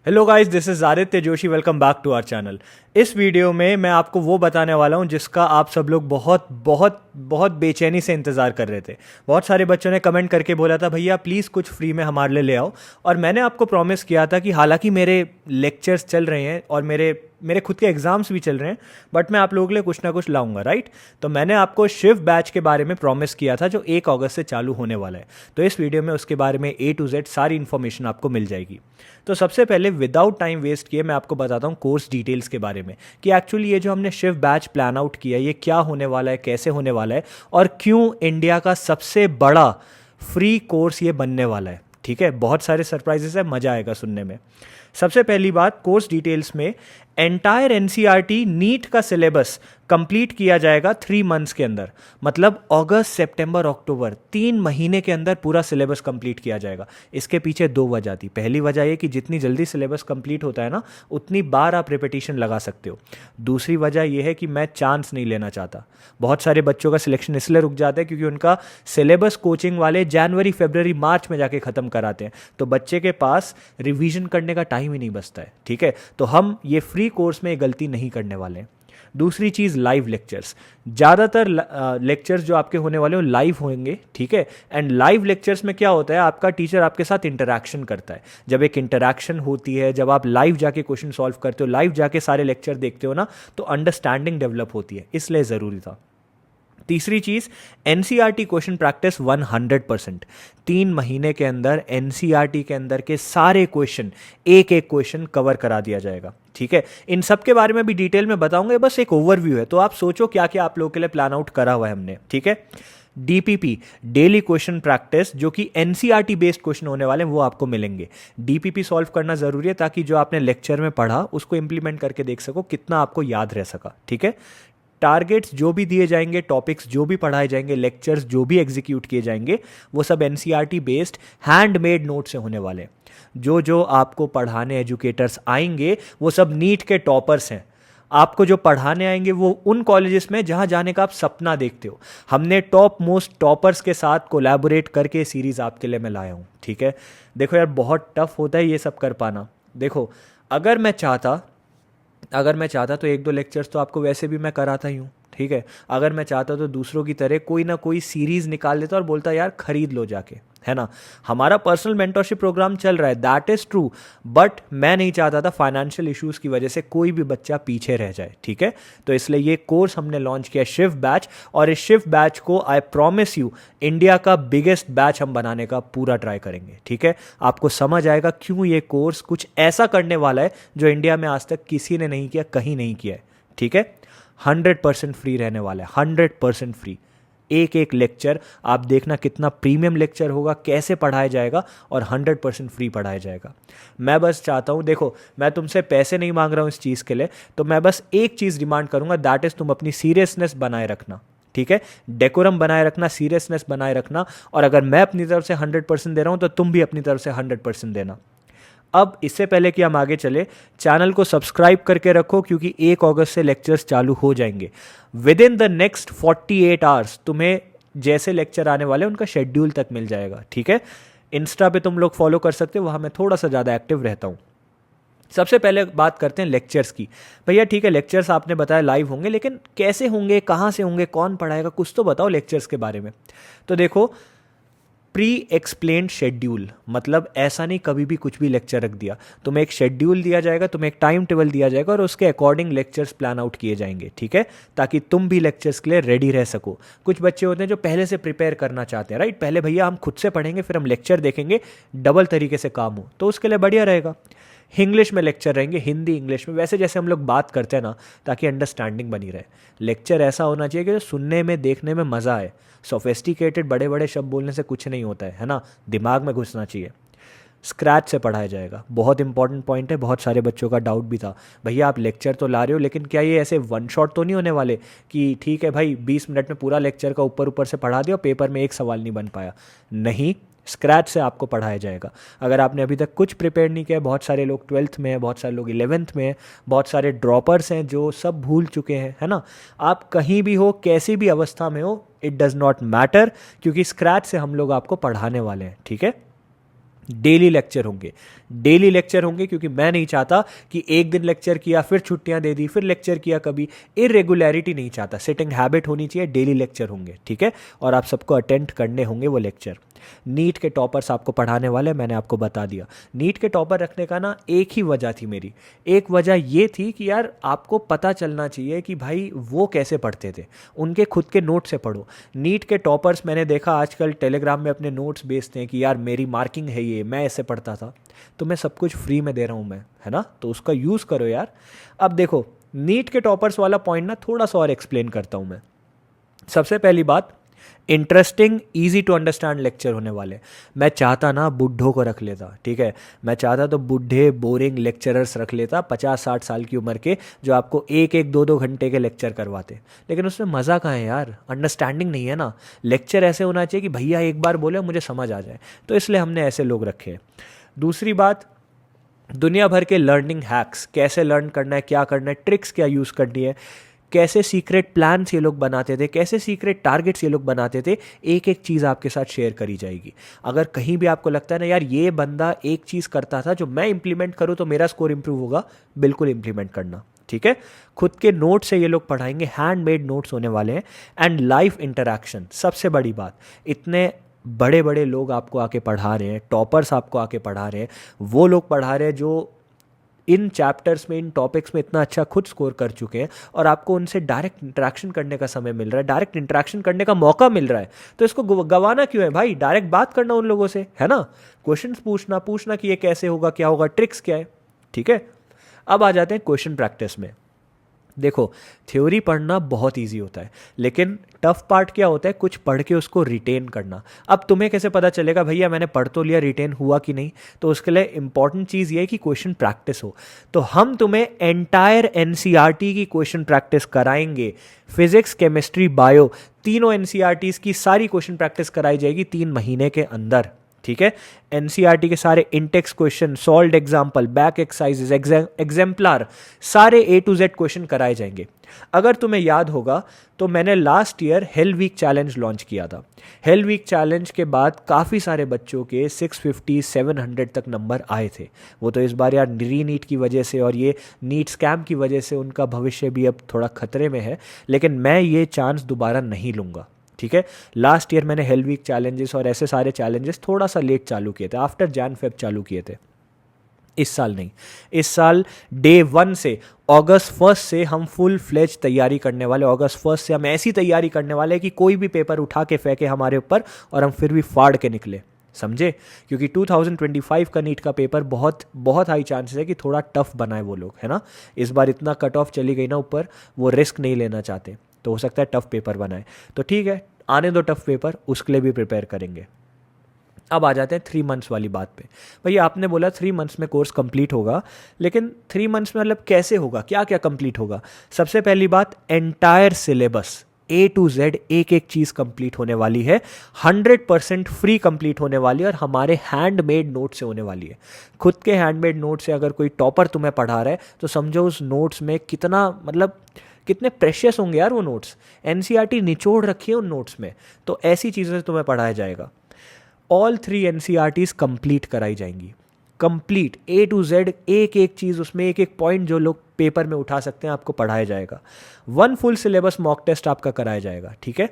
Hello guys, this is Aditya Joshi. Welcome back to our channel. इस video में मैं आपको वो बताने वाला हूँ जिसका आप सब लोग बहुत बहुत बहुत बेचैनी से इंतज़ार कर रहे थे। बहुत सारे बच्चों ने कमेंट करके बोला था भैया प्लीज़ कुछ फ्री में हमारे लिए ले आओ। और मैंने आपको प्रॉमिस किया था कि हालांकि मेरे लेक्चर्स चल रहे हैं और मेरे मेरे खुद के एग्ज़ाम्स भी चल रहे हैं, बट मैं आप लोगों के लिए कुछ ना कुछ लाऊंगा, राइट। तो मैंने आपको शिव बैच के बारे में प्रॉमिस किया था जो 1 अगस्त से चालू होने वाला है। तो इस वीडियो में उसके बारे में A to Z सारी इन्फॉर्मेशन आपको मिल जाएगी। तो सबसे पहले विदाउट टाइम वेस्ट किए मैं आपको बताता हूँ कोर्स डिटेल्स के बारे में कि एक्चुअली ये जो हमने शिव बैच प्लान आउट किया ये क्या होने वाला है, कैसे होने वाला है और क्यों इंडिया का सबसे बड़ा फ्री कोर्स ये बनने वाला है। ठीक है, बहुत सारे सरप्राइजेस है, मज़ा आएगा सुनने में। सबसे पहली बात, कोर्स डिटेल्स में एंटायर एनसीईआरटी नीट का सिलेबस कंप्लीट किया जाएगा 3 मंथ्स के अंदर। मतलब अगस्त सितंबर अक्टूबर 3 महीने के अंदर पूरा सिलेबस कंप्लीट किया जाएगा। इसके पीछे 2 वजह थी। पहली वजह ये कि जितनी जल्दी सिलेबस कंप्लीट होता है ना उतनी बार आप रिपीटिशन लगा सकते हो। दूसरी वजह यह है कि मैं चांस नहीं लेना चाहता। बहुत सारे बच्चों का सिलेक्शन इसलिए रुक जाता है क्योंकि उनका सिलेबस कोचिंग वाले जनवरी फरवरी मार्च में जाके ख़त्म कराते हैं, तो बच्चे के पास रिवीजन करने का टाइम ही नहीं बचता है। ठीक है, तो हम ये फ्री कोर्स में ये गलती नहीं करने वाले हैं। दूसरी चीज़, लाइव लेक्चर्स। ज़्यादातर लेक्चर्स जो आपके होने वाले हो लाइव होंगे। ठीक है, एंड लाइव लेक्चर्स में क्या होता है, आपका टीचर आपके साथ इंटरैक्शन करता है। जब एक इंटरैक्शन होती है, जब आप लाइव जाके क्वेश्चन सॉल्व करते हो, लाइव जाके सारे लेक्चर देखते हो ना, तो अंडरस्टैंडिंग डेवलप होती है, इसलिए ज़रूरी था। तीसरी चीज़, एनसीईआरटी क्वेश्चन प्रैक्टिस 100%। 3 महीने के अंदर एनसीईआरटी के अंदर के सारे क्वेश्चन, एक एक क्वेश्चन कवर करा दिया जाएगा। ठीक है, इन सब के बारे में भी डिटेल में बताऊंगा, बस एक ओवरव्यू है। तो आप सोचो क्या क्या आप लोगों के लिए प्लान आउट करा हुआ है हमने। ठीक है, डीपीपी डेली क्वेश्चन प्रैक्टिस, जो कि एनसीईआरटी बेस्ड क्वेश्चन होने वाले हैं वो आपको मिलेंगे। डीपीपी सॉल्व करना जरूरी है ताकि जो आपने लेक्चर में पढ़ा उसको इंप्लीमेंट करके देख सको कितना आपको याद रह सका। ठीक है, टारगेट्स जो भी दिए जाएंगे, टॉपिक्स जो भी पढ़ाए जाएंगे, लेक्चर्स जो भी एग्जीक्यूट किए जाएंगे, वो सब एनसीईआरटी बेस्ड हैंडमेड नोट से होने वाले हैं। जो जो आपको पढ़ाने एजुकेटर्स आएंगे वो सब नीट के टॉपर्स हैं। आपको जो पढ़ाने आएंगे वो उन कॉलेजेस में जहां जाने का आप सपना देखते हो। हमने टॉप मोस्ट टॉपर्स के साथ कोलैबोरेट करके सीरीज आपके लिए मैं लाया हूं। ठीक है, देखो यार बहुत टफ होता है ये सब कर पाना। देखो, अगर मैं चाहता तो 1-2 लेक्चर्स तो आपको वैसे भी मैं कराता ही हूँ। ठीक है, अगर मैं चाहता तो दूसरों की तरह कोई ना कोई सीरीज़ निकाल देता और बोलता यार खरीद लो जाके, है ना। हमारा पर्सनल मेंटरशिप प्रोग्राम चल रहा है, दैट इज़ ट्रू, बट मैं नहीं चाहता था फाइनेंशियल इश्यूज़ की वजह से कोई भी बच्चा पीछे रह जाए। ठीक है, तो इसलिए ये कोर्स हमने लॉन्च किया शिव बैच, और इस शिव बैच को आई प्रॉमिस यू इंडिया का बिगेस्ट बैच हम बनाने का पूरा ट्राई करेंगे। ठीक है, आपको समझ आएगा क्यों ये कोर्स कुछ ऐसा करने वाला है जो इंडिया में आज तक किसी ने नहीं किया, कहीं नहीं किया है। ठीक है, 100% फ्री रहने वाला है, 100% फ्री। एक एक लेक्चर आप देखना कितना प्रीमियम लेक्चर होगा, कैसे पढ़ाया जाएगा, और 100% फ्री पढ़ाया जाएगा। मैं बस चाहता हूँ, देखो मैं तुमसे पैसे नहीं मांग रहा हूँ इस चीज़ के लिए, तो मैं बस एक चीज़ डिमांड करूँगा, दैट इज़ तुम अपनी सीरियसनेस बनाए रखना। ठीक है, डेकोरम बनाए रखना, सीरियसनेस बनाए रखना, और अगर मैं अपनी तरफ से 100% दे रहा हूँ तो तुम भी अपनी तरफ से 100% देना। अब इससे पहले कि हम आगे चले, चैनल को सब्सक्राइब करके रखो क्योंकि 1 अगस्त से लेक्चर्स चालू हो जाएंगे। With in the next 48 hours तुम्हें जैसे लेक्चर आने वाले उनका शेड्यूल तक मिल जाएगा। ठीक है, इंस्टा पे तुम लोग फॉलो कर सकते हो, वहाँ मैं थोड़ा सा ज़्यादा एक्टिव रहता हूँ। सबसे पहले बात करते हैं लेक्चर्स की। भैया ठीक है, लेक्चर्स आपने बताया लाइव होंगे, लेकिन कैसे होंगे, कहाँ से होंगे, कौन पढ़ाएगा, कुछ तो बताओ लेक्चर्स के बारे में। तो देखो, प्री एक्सप्लेन्ड शेड्यूल, मतलब ऐसा नहीं कभी भी कुछ भी लेक्चर रख दिया। तुम्हें एक शेड्यूल दिया जाएगा, तुम्हें एक टाइम टेबल दिया जाएगा और उसके अकॉर्डिंग लेक्चर्स प्लान आउट किए जाएंगे। ठीक है, ताकि तुम भी लेक्चर्स के लिए रेडी रह सको। कुछ बच्चे होते हैं जो पहले से प्रिपेयर करना चाहते हैं, राइट, पहले भैया हम खुद से पढ़ेंगे फिर हम लेक्चर देखेंगे, डबल तरीके से काम हो, तो उसके लिए बढ़िया रहेगा। इंग्लिश में लेक्चर रहेंगे, हिंदी इंग्लिश में, वैसे जैसे हम लोग बात करते हैं ना, ताकि अंडरस्टैंडिंग बनी रहे। लेक्चर ऐसा होना चाहिए कि जो सुनने में देखने में मज़ा आए। सोफेस्टिकेटेड बड़े बड़े शब्द बोलने से कुछ नहीं होता है ना, दिमाग में घुसना चाहिए। स्क्रैच से पढ़ाया जाएगा, बहुत इंपॉर्टेंट पॉइंट है। बहुत सारे बच्चों का डाउट भी था, भैया आप लेक्चर तो ला रहे हो लेकिन क्या ये ऐसे वन शॉट तो नहीं होने वाले कि ठीक है भाई 20 मिनट में पूरा लेक्चर का ऊपर ऊपर से पढ़ा दिया, पेपर में एक सवाल नहीं बन पाया। नहीं, स्क्रैच से आपको पढ़ाया जाएगा। अगर आपने अभी तक कुछ प्रिपेयर नहीं किया, बहुत सारे लोग 12th में हैं, बहुत सारे लोग 11th में हैं, बहुत सारे ड्रॉपर्स हैं जो सब भूल चुके हैं, है ना। आप कहीं भी हो, कैसी भी अवस्था में हो, इट डज़ नॉट मैटर, क्योंकि स्क्रैच से हम लोग आपको पढ़ाने वाले हैं। ठीक है, डेली लेक्चर होंगे, डेली लेक्चर होंगे, क्योंकि मैं नहीं चाहता कि एक दिन लेक्चर किया फिर छुट्टियां दे दी फिर लेक्चर किया, कभी इरेगुलरिटी नहीं चाहता। सिटिंग हैबिट होनी चाहिए, डेली लेक्चर होंगे, ठीक है, और आप सबको अटेंड करने होंगे वो लेक्चर। नीट के टॉपर्स आपको पढ़ाने वाले, मैंने आपको बता दिया। नीट के टॉपर रखने का ना एक ही वजह थी मेरी, एक वजह ये थी कि यार आपको पता चलना चाहिए कि भाई वो कैसे पढ़ते थे, उनके खुद के नोट से पढ़ो। नीट के टॉपर्स मैंने देखा आजकल टेलीग्राम में अपने नोट्स भेजते हैं कि यार मेरी मार्किंग है ये, मैं ऐसे पढ़ता था। तो मैं सब कुछ फ्री में दे रहा हूँ मैं, है ना, तो उसका यूज़ करो यार। अब देखो नीट के टॉपर्स वाला पॉइंट ना थोड़ा सा और एक्सप्लेन करता हूँ मैं। सबसे पहली बात, interesting easy to understand lecture होने वाले। मैं चाहता ना बुढ़ों को रख लेता, ठीक है, मैं चाहता तो बुढ़े बोरिंग लेक्चरर्स रख लेता 50-60 साल की उम्र के, जो आपको 1-1, 2-2 घंटे के लेक्चर करवाते। लेकिन उसमें मज़ा कहाँ है यार, अंडरस्टैंडिंग नहीं है ना। लेक्चर ऐसे होना चाहिए कि भैया एक बार बोले मुझे समझ आ जाए, तो इसलिए हमने ऐसे लोग रखे। दूसरी बात, दुनिया भर के लर्निंग हैक्स, कैसे लर्न करना है, क्या करना है, ट्रिक्स क्या यूज़ करनी है, कैसे सीक्रेट प्लान्स ये लोग बनाते थे, कैसे सीक्रेट टारगेट्स ये लोग बनाते थे, एक एक चीज़ आपके साथ शेयर करी जाएगी। अगर कहीं भी आपको लगता है ना यार ये बंदा एक चीज़ करता था जो मैं इंप्लीमेंट करूँ तो मेरा स्कोर इंप्रूव होगा, बिल्कुल इंप्लीमेंट करना, ठीक है। खुद के नोट से ये लोग पढ़ाएंगे, हैंडमेड नोट्स होने वाले हैं। एंड लाइव इंटरेक्शन, सबसे बड़ी बात, इतने बड़े बड़े लोग आपको आके पढ़ा रहे हैं, टॉपर्स आपको आके पढ़ा रहे हैं, वो लोग पढ़ा रहे हैं जो इन चैप्टर्स में, इन टॉपिक्स में इतना अच्छा खुद स्कोर कर चुके हैं, और आपको उनसे डायरेक्ट इंटरेक्शन करने का समय मिल रहा है, डायरेक्ट इंटरेक्शन करने का मौका मिल रहा है। तो इसको गंवाना क्यों है भाई, डायरेक्ट बात करना उन लोगों से, है ना, क्वेश्चंस पूछना कि ये कैसे होगा, क्या होगा, ट्रिक्स क्या है, ठीक है। अब आ जाते हैं क्वेश्चन प्रैक्टिस में। देखो थ्योरी पढ़ना बहुत इजी होता है, लेकिन टफ पार्ट क्या होता है, कुछ पढ़ के उसको रिटेन करना। अब तुम्हें कैसे पता चलेगा भैया मैंने पढ़ तो लिया, रिटेन हुआ कि नहीं, तो उसके लिए इंपॉर्टेंट चीज़ ये है कि क्वेश्चन प्रैक्टिस हो। तो हम तुम्हें एंटायर एनसीईआरटी की क्वेश्चन प्रैक्टिस कराएंगे, फिजिक्स, केमिस्ट्री, बायो, तीनों एनसीईआरटीज़ की सारी क्वेश्चन प्रैक्टिस कराई जाएगी 3 महीने के अंदर, ठीक है। एनसीईआरटी के सारे intext question, solved example, back exercises, exemplar, सारे A to Z क्वेश्चन कराए जाएंगे। अगर तुम्हें याद होगा तो मैंने last year hell week challenge launch किया था। हेल वीक चैलेंज के बाद काफ़ी सारे बच्चों के 650-700 तक नंबर आए थे। वो तो इस बार यार री नीट की वजह से और ये नीट स्कैम की वजह से उनका भविष्य भी अब थोड़ा खतरे में है, लेकिन मैं ये चांस दोबारा नहीं लूँगा, ठीक है। लास्ट ईयर मैंने हेल वीक चैलेंजेस और ऐसे सारे चैलेंजेस थोड़ा सा लेट चालू किए थे, आफ्टर जैन फेब चालू किए थे। इस साल नहीं, इस साल डे 1 से, अगस्त 1 से हम फुल फ्लेज तैयारी करने वाले। अगस्त 1 से हम ऐसी तैयारी करने वाले हैं कि कोई भी पेपर उठा के फेंके हमारे ऊपर और हम फिर भी फाड़ के निकले, समझे। क्योंकि 2025 का नीट का पेपर बहुत बहुत हाई चांसेस है कि थोड़ा टफ बनाए वो लोग, है ना। इस बार इतना कट ऑफ चली गई ना ऊपर, वो रिस्क नहीं लेना चाहते, तो हो सकता है टफ पेपर बनाए। तो ठीक है, आने दो टफ पेपर, उसके लिए भी प्रिपेयर करेंगे। अब आ जाते हैं 3 मंथ्स वाली बात पे। भैया आपने बोला 3 मंथ्स में कोर्स कंप्लीट होगा, लेकिन 3 मंथ्स में मतलब कैसे होगा, क्या क्या कंप्लीट होगा। सबसे पहली बात, entire syllabus A to Z एक एक चीज़ कंप्लीट होने वाली है, 100% फ्री कंप्लीट होने वाली है, और हमारे हैंडमेड नोट से होने वाली है। खुद के हैंडमेड नोट से अगर कोई टॉपर तुम्हें पढ़ा रहा है तो समझो उस नोट्स में कितना, मतलब कितने प्रेशियस होंगे यार वो नोट्स। एनसीईआरटी निचोड़ रखी है उन नोट्स में, तो ऐसी चीज़ों से तुम्हें पढ़ाया जाएगा। ऑल 3 एनसीईआरटीज़ कंप्लीट कराई जाएंगी, कंप्लीट A to Z एक एक चीज़, उसमें एक एक पॉइंट जो लोग पेपर में उठा सकते हैं आपको पढ़ाया जाएगा। 1 फुल सिलेबस मॉक टेस्ट आपका कराया जाएगा, ठीक है।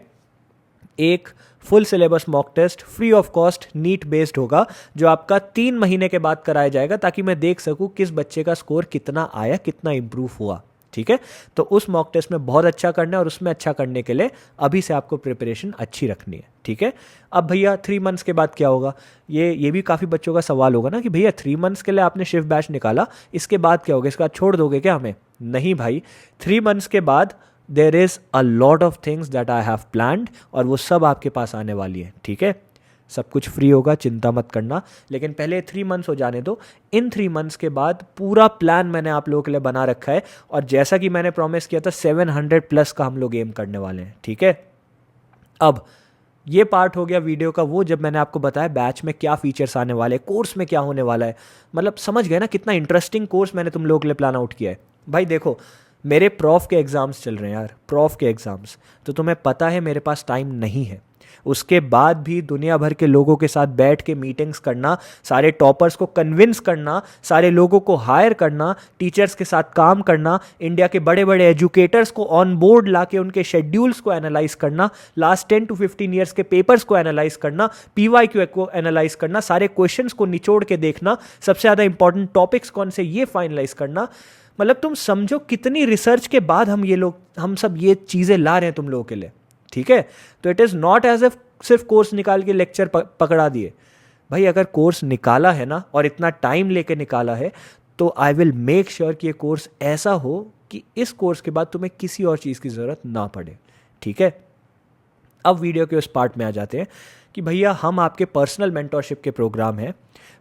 एक full syllabus mock test free of cost NEET based होगा, जो आपका 3 महीने के बाद कराया जाएगा, ताकि मैं देख सकूं किस बच्चे का स्कोर कितना आया, कितना इंप्रूव हुआ, ठीक है। तो उस मॉक टेस्ट में बहुत अच्छा करना है, और उसमें अच्छा करने के लिए अभी से आपको प्रिपरेशन अच्छी रखनी है, ठीक है। अब भैया 3 मंथ्स के बाद क्या होगा, ये भी काफ़ी बच्चों का सवाल होगा ना कि भैया 3 मंथ्स के लिए आपने शिफ्ट बैच निकाला, इसके बाद क्या होगा, इसके बाद छोड़ दोगे क्या हमें। नहीं भाई, 3 मंथ्स के बाद there is a lot of things that I have planned, और वो सब आपके पास आने वाली है, ठीक है। सब कुछ फ्री होगा, चिंता मत करना, लेकिन पहले 3 मंथ्स हो जाने दो। इन 3 मंथ्स के बाद पूरा प्लान मैंने आप लोगों के लिए बना रखा है, और जैसा कि मैंने प्रॉमिस किया था 700+ का हम लोग एम करने वाले हैं, ठीक है। अब ये पार्ट हो गया वीडियो का वो, जब मैंने आपको बताया बैच में क्या फीचर्स आने वाले हैं, कोर्स में क्या होने वाला है। मतलब समझ गए ना कितना इंटरेस्टिंग कोर्स मैंने तुम लोगों के लिए प्लान आउट किया है। भाई देखो मेरे प्रॉफ के एग्ज़ाम्स चल रहे हैं यार, प्रॉफ के एग्ज़ाम्स, तो तुम्हें पता है मेरे पास टाइम नहीं है। उसके बाद भी दुनिया भर के लोगों के साथ बैठ के मीटिंग्स करना, सारे टॉपर्स को कन्विंस करना, सारे लोगों को हायर करना, टीचर्स के साथ काम करना, इंडिया के बड़े बड़े एजुकेटर्स को ऑन बोर्ड ला के उनके शेड्यूल्स को एनालाइज करना, लास्ट 10 to 15 ईयर्स के पेपर्स को एनालाइज करना, PYQ को एनालाइज करना, सारे क्वेश्चंस को निचोड़ के देखना, सबसे ज़्यादा इंपॉर्टेंट टॉपिक्स कौन से ये फाइनलाइज करना। मतलब तुम समझो कितनी रिसर्च के बाद हम सब ये चीज़ें ला रहे हैं तुम लोगों के लिए, ठीक है। तो it is not as if सिर्फ कोर्स निकाल के लेक्चर पकड़ा दिए। भाई अगर कोर्स निकाला है ना और इतना टाइम लेके निकाला है तो आई विल मेक श्योर कि ये कोर्स ऐसा हो कि इस कोर्स के बाद तुम्हें किसी और चीज़ की ज़रूरत ना पड़े, ठीक है। अब वीडियो के उस पार्ट में आ जाते हैं कि भैया हम आपके पर्सनल मेंटोरशिप के प्रोग्राम हैं।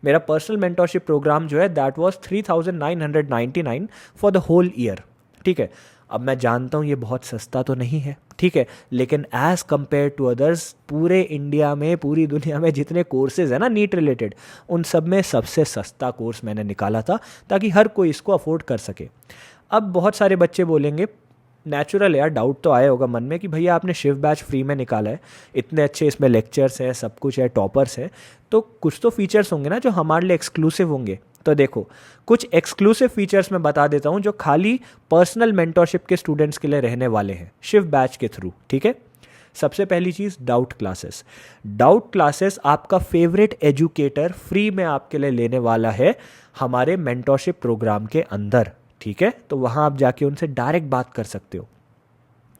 मेरा पर्सनल मेंटोरशिप प्रोग्राम जो है that was 3999 for the whole year, ठीक है। अब मैं जानता हूँ ये बहुत सस्ता तो नहीं है, ठीक है, लेकिन एज़ कम्पेयर टू अदर्स पूरे इंडिया में, पूरी दुनिया में जितने कोर्सेज हैं ना नीट रिलेटेड, उन सब में सबसे सस्ता कोर्स मैंने निकाला था ताकि हर कोई इसको अफोर्ड कर सके। अब बहुत सारे बच्चे बोलेंगे, नेचुरल है यार, डाउट तो आया होगा मन में कि भैया आपने शिव बैच फ्री में निकाला है, इतने अच्छे इसमें लेक्चर्स हैं, सब कुछ है, टॉपर्स हैं, तो कुछ तो फीचर्स होंगे ना जो हमारे लिए एक्सक्लूसिव होंगे। तो देखो कुछ एक्सक्लूसिव फीचर्स मैं बता देता हूँ जो खाली पर्सनल मेंटोरशिप के स्टूडेंट्स के लिए रहने वाले हैं शिव बैच के थ्रू, ठीक है। सबसे पहली चीज़ डाउट क्लासेस। डाउट क्लासेस आपका फेवरेट एजुकेटर फ्री में आपके लिए लेने वाला है हमारे मेंटोरशिप प्रोग्राम के अंदर, ठीक है। तो वहाँ आप जाके उनसे डायरेक्ट बात कर सकते हो।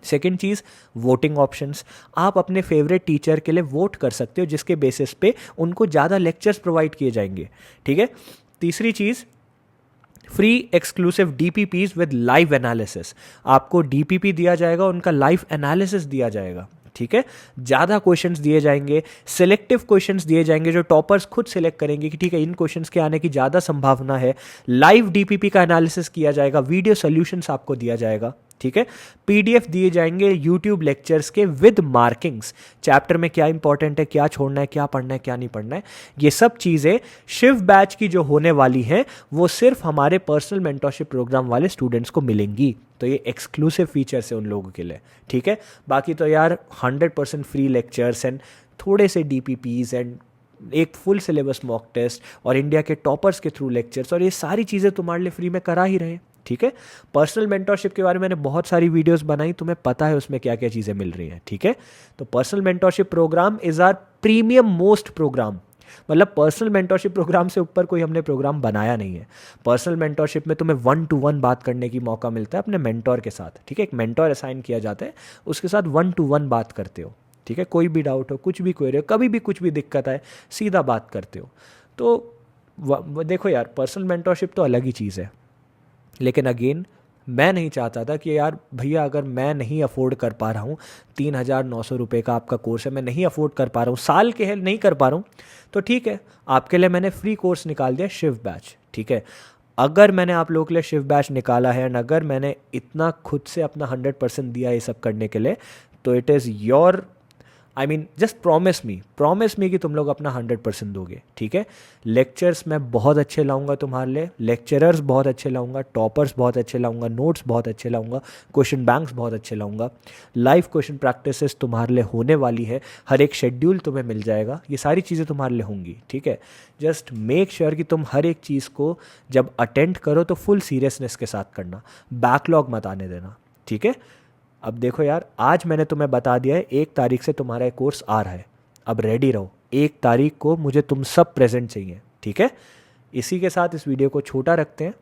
सेकेंड चीज़ वोटिंग ऑप्शंस, आप अपने फेवरेट टीचर के लिए वोट कर सकते हो जिसके बेसिस पे उनको ज़्यादा लेक्चर्स प्रोवाइड किए जाएंगे, ठीक है। तीसरी चीज़ free exclusive DPPs with live analysis, आपको DPP दिया जाएगा, उनका लाइव एनालिसिस दिया जाएगा, ठीक है। ज़्यादा क्वेश्चंस दिए जाएंगे, सिलेक्टिव क्वेश्चंस दिए जाएंगे जो टॉपर्स खुद सिलेक्ट करेंगे कि ठीक है इन क्वेश्चंस के आने की ज़्यादा संभावना है। लाइव DPP का एनालिसिस किया जाएगा, वीडियो सॉल्यूशंस आपको दिया जाएगा, ठीक है। PDF दिए जाएंगे यूट्यूब लेक्चर्स के विद मार्किंग्स, चैप्टर में क्या इंपॉर्टेंट है, क्या छोड़ना है, क्या पढ़ना है, क्या नहीं पढ़ना है, ये सब चीज़ें शिव बैच की जो होने वाली हैं वो सिर्फ हमारे पर्सनल मेंटोरशिप प्रोग्राम वाले स्टूडेंट्स को मिलेंगी। तो ये एक्सक्लूसिव फीचर्स है उन लोगों के लिए, ठीक है। बाकी तो यार 100% फ्री लेक्चर्स एंड थोड़े से DPPs एंड एक फुल सिलेबस मॉक टेस्ट और इंडिया के टॉपर्स के थ्रू लेक्चर्स, और ये सारी चीज़ें तुम्हारे लिए फ्री में करा ही रहे, ठीक है। पर्सनल मेंटोरशिप के बारे में मैंने बहुत सारी वीडियोस बनाई, तुम्हें पता है उसमें क्या क्या चीज़ें मिल रही हैं, ठीक है। तो personal mentorship programme is our premium most programme, मतलब पर्सनल मेंटोरशिप प्रोग्राम से ऊपर कोई हमने प्रोग्राम बनाया नहीं है। पर्सनल मेंटोरशिप में तुम्हें 1-to-1 बात करने की मौका मिलता है अपने मेंटोर के साथ, ठीक है। एक मेंटोर असाइन किया जाता है, उसके साथ 1-to-1 बात करते हो, ठीक है। कोई भी डाउट हो, कुछ भी क्वेरी हो, कभी भी कुछ भी दिक्कत आए, सीधा बात करते हो। तो देखो यार पर्सनल मेंटोरशिप तो अलग ही चीज़ है, लेकिन अगेन मैं नहीं चाहता था कि यार भैया अगर मैं नहीं अफोर्ड कर पा रहा हूँ, 3,900 रुपये का आपका कोर्स है, मैं नहीं अफोर्ड कर पा रहा हूँ, साल के है नहीं कर पा रहा हूँ, तो ठीक है आपके लिए मैंने फ्री कोर्स निकाल दिया शिव बैच, ठीक है। अगर मैंने आप लोगों के लिए शिव बैच निकाला है एंड अगर मैंने इतना खुद से अपना 100% दिया ये सब करने के लिए, तो it is your just promise me कि तुम लोग अपना 100% दोगे, ठीक है। लेक्चर्स मैं बहुत अच्छे लाऊंगा तुम्हारे लिए, लेक्चरर्स बहुत अच्छे लाऊंगा, टॉपर्स बहुत अच्छे लाऊंगा, नोट्स बहुत अच्छे लाऊंगा, क्वेश्चन बैंक्स बहुत अच्छे लाऊंगा, लाइव क्वेश्चन प्रैक्टिसेस तुम्हारे लिए होने वाली है, हर एक शेड्यूल तुम्हें मिल जाएगा, ये सारी चीज़ें तुम्हारे लिए होंगी, ठीक है। जस्ट मेक श्योर कि तुम हर एक चीज़ को जब अटेंड करो तो फुल सीरियसनेस के साथ करना, बैकलॉग मत आने देना, ठीक है। अब देखो यार आज मैंने तुम्हें बता दिया है 1 तारीख से तुम्हारा एक कोर्स आ रहा है, अब रेडी रहो, 1 तारीख को मुझे तुम सब प्रेजेंट चाहिए, ठीक है। इसी के साथ इस वीडियो को छोटा रखते हैं,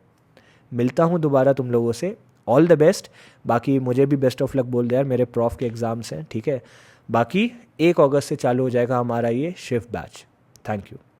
मिलता हूँ दोबारा तुम लोगों से, ऑल द बेस्ट। बाकी मुझे भी बेस्ट ऑफ लक बोल दिया यार, मेरे प्रॉफ के एग्ज़ाम्स हैं, ठीक है। बाकी 1 अगस्त से चालू हो जाएगा हमारा ये शिव बैच। Thank you.